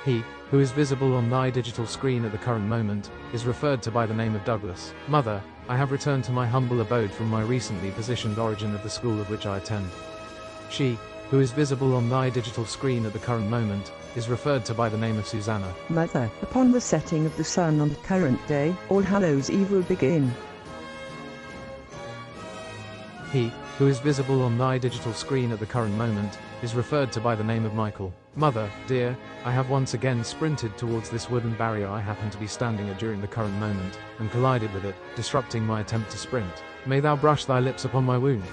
He, who is visible on thy digital screen at the current moment, is referred to by the name of Douglas. Mother, I have returned to my humble abode from my recently positioned origin of the school of which I attend. She, who is visible on thy digital screen at the current moment, is referred to by the name of Susanna. Mother, upon the setting of the sun on the current day, All Hallows Eve will begin. He, who is visible on thy digital screen at the current moment, is referred to by the name of Michael. Mother, dear, I have once again sprinted towards this wooden barrier I happen to be standing at during the current moment, and collided with it, disrupting my attempt to sprint. May thou brush thy lips upon my wound.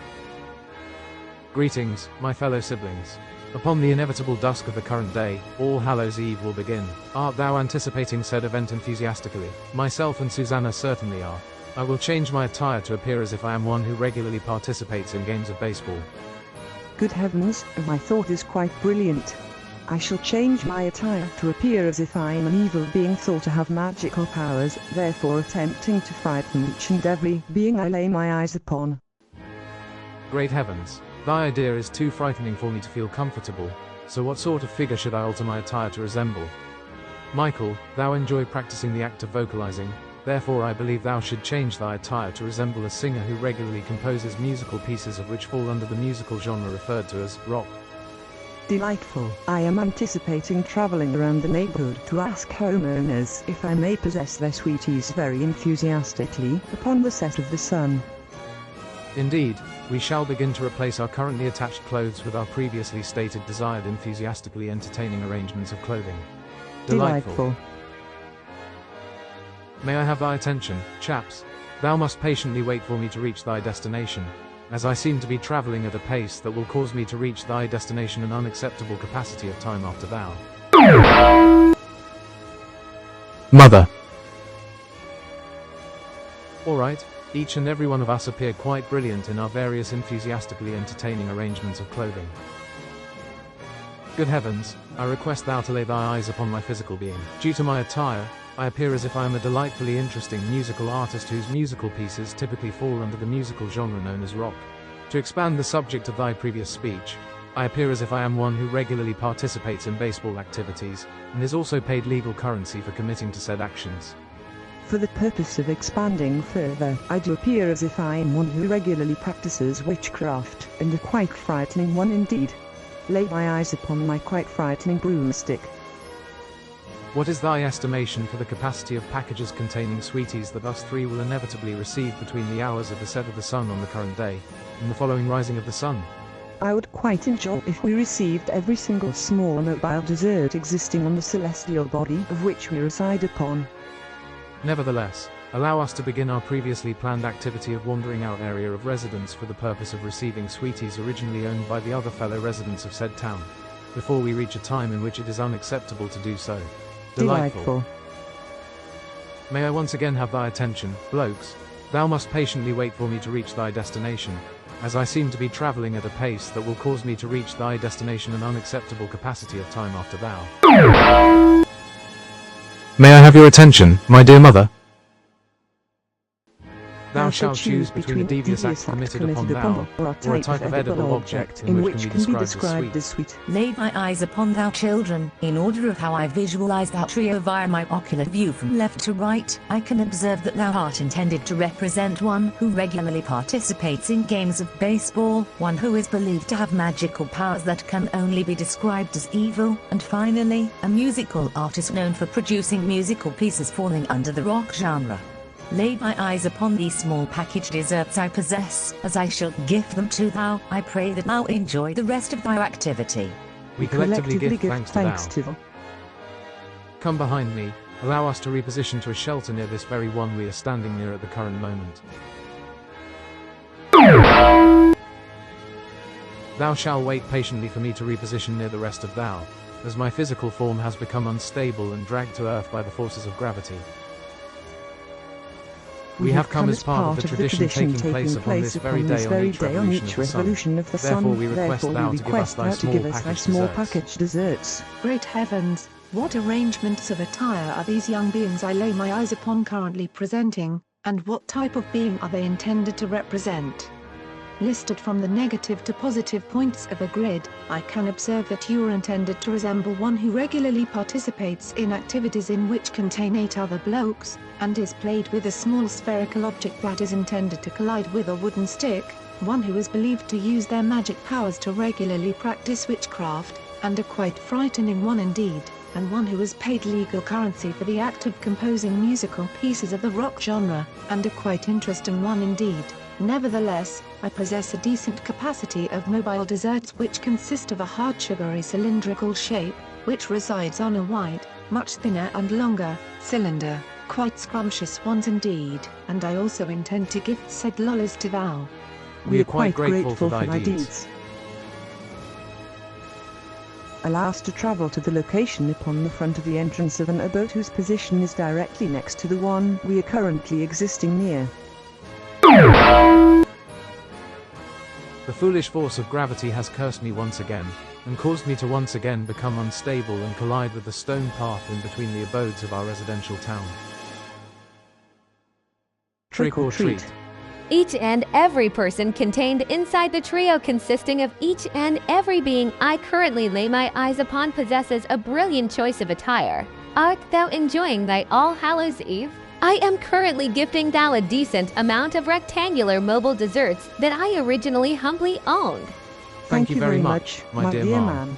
Greetings, my fellow siblings. Upon the inevitable dusk of the current day, All Hallows Eve will begin. Art thou anticipating said event enthusiastically? Myself and Susanna certainly are. I will change my attire to appear as if I am one who regularly participates in games of baseball. Good heavens, my thought is quite brilliant. I shall change my attire to appear as if I am an evil being thought to have magical powers, therefore attempting to frighten each and every being I lay my eyes upon. Great heavens, thy idea is too frightening for me to feel comfortable, so what sort of figure should I alter my attire to resemble? Michael, thou enjoy practicing the act of vocalizing, therefore I believe thou should change thy attire to resemble a singer who regularly composes musical pieces of which fall under the musical genre referred to as rock. Delightful. I am anticipating traveling around the neighborhood to ask homeowners if I may possess their sweeties very enthusiastically upon the set of the sun. Indeed, we shall begin to replace our currently attached clothes with our previously stated desired enthusiastically entertaining arrangements of clothing. Delightful. May I have thy attention, chaps? Thou must patiently wait for me to reach thy destination, as I seem to be traveling at a pace that will cause me to reach thy destination an unacceptable capacity of time after thou. Mother. Alright, each and every one of us appear quite brilliant in our various enthusiastically entertaining arrangements of clothing. Good heavens, I request thou to lay thy eyes upon my physical being. Due to my attire, I appear as if I am a delightfully interesting musical artist whose musical pieces typically fall under the musical genre known as rock. To expand the subject of thy previous speech, I appear as if I am one who regularly participates in baseball activities, and is also paid legal currency for committing to said actions. For the purpose of expanding further, I do appear as if I am one who regularly practices witchcraft, and a quite frightening one indeed. Lay my eyes upon my quite frightening broomstick. What is thy estimation for the capacity of packages containing sweeties that us three will inevitably receive between the hours of the set of the sun on the current day, and the following rising of the sun? I would quite enjoy if we received every single small mobile dessert existing on the celestial body of which we reside upon. Nevertheless, allow us to begin our previously planned activity of wandering our area of residence for the purpose of receiving sweeties originally owned by the other fellow residents of said town, before we reach a time in which it is unacceptable to do so. Delightful. May I once again have thy attention, blokes? Thou must patiently wait for me to reach thy destination, as I seem to be traveling at a pace that will cause me to reach thy destination an unacceptable capacity of time after thou. May I have your attention, my dear mother? Thou shalt choose between a devious act committed upon thou, or a type of edible object in which can be described as sweet. Lay my eyes upon thou children. In order of how I visualize thou trio via my ocular view from left to right, I can observe that thou art intended to represent one who regularly participates in games of baseball, one who is believed to have magical powers that can only be described as evil, and finally, a musical artist known for producing musical pieces falling under the rock genre. Lay my eyes upon these small packaged desserts I possess, as I shall give them to thou. I pray that thou enjoy the rest of thy activity. We collectively give thanks to thou. Come behind me, allow us to reposition to a shelter near this very one we are standing near at the current moment. Thou shalt wait patiently for me to reposition near the rest of thou, as my physical form has become unstable and dragged to earth by the forces of gravity. We have come as part of the tradition taking place upon this very day on each revolution of the sun. Therefore we request thou to give us thy small packaged desserts. Great heavens, what arrangements of attire are these young beings I lay my eyes upon currently presenting, and what type of being are they intended to represent? listed from the negative to positive points of a grid, I can observe that you are intended to resemble one who regularly participates in activities in which contain 8 other blokes, and is played with a small spherical object that is intended to collide with a wooden stick, one who is believed to use their magic powers to regularly practice witchcraft, and a quite frightening one indeed, and one who is paid legal currency for the act of composing musical pieces of the rock genre, and a quite interesting one indeed. Nevertheless, I possess a decent capacity of mobile desserts which consist of a hard sugary cylindrical shape, which resides on a wide, much thinner and longer, cylinder, quite scrumptious ones indeed, and I also intend to gift said lollies to thou. We are quite grateful for thy deeds. Allow us to travel to the location upon the front of the entrance of an abode whose position is directly next to the one we are currently existing near. The foolish force of gravity has cursed me once again, and caused me to once again become unstable and collide with the stone path in between the abodes of our residential town. Trick or treat. Each and every person contained inside the trio consisting of each and every being I currently lay my eyes upon possesses a brilliant choice of attire. Art thou enjoying thy All Hallows Eve? I am currently gifting thou a decent amount of rectangular mobile desserts that I originally humbly owned. Thank you very much, my dear man. ma'am.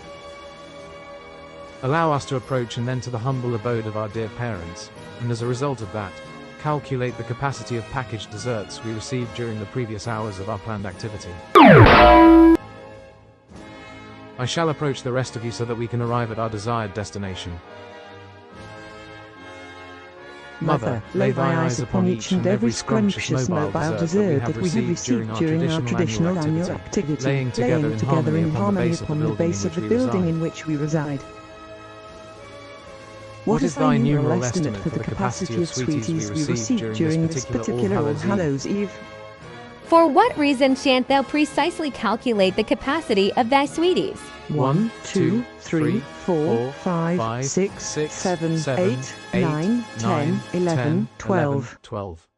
Allow us to approach and then to the humble abode of our dear parents, and as a result of that, calculate the capacity of packaged desserts we received during the previous hours of our planned activity. I shall approach the rest of you so that we can arrive at our desired destination. Mother, lay thy eyes upon each and every scrumptious mobile dessert that we have received during our traditional annual activity, laying together in harmony upon the base of the building in which we reside. What is thy numeral estimate for the capacity of sweeties we received during this particular All Hallows Eve? For what reason shan't thou precisely calculate the capacity of thy sweeties? 1, 2, 3, 4, 5, 6, 7, 8, 9, 10, 11, 12.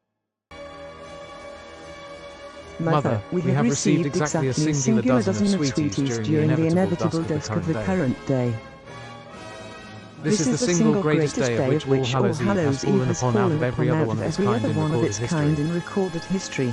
Mother, we have received exactly a singular dozen of sweeties during the inevitable dusk of the current day. This is the single greatest day of which All Hallows Eve has fallen upon out of every other one of its kind in recorded history.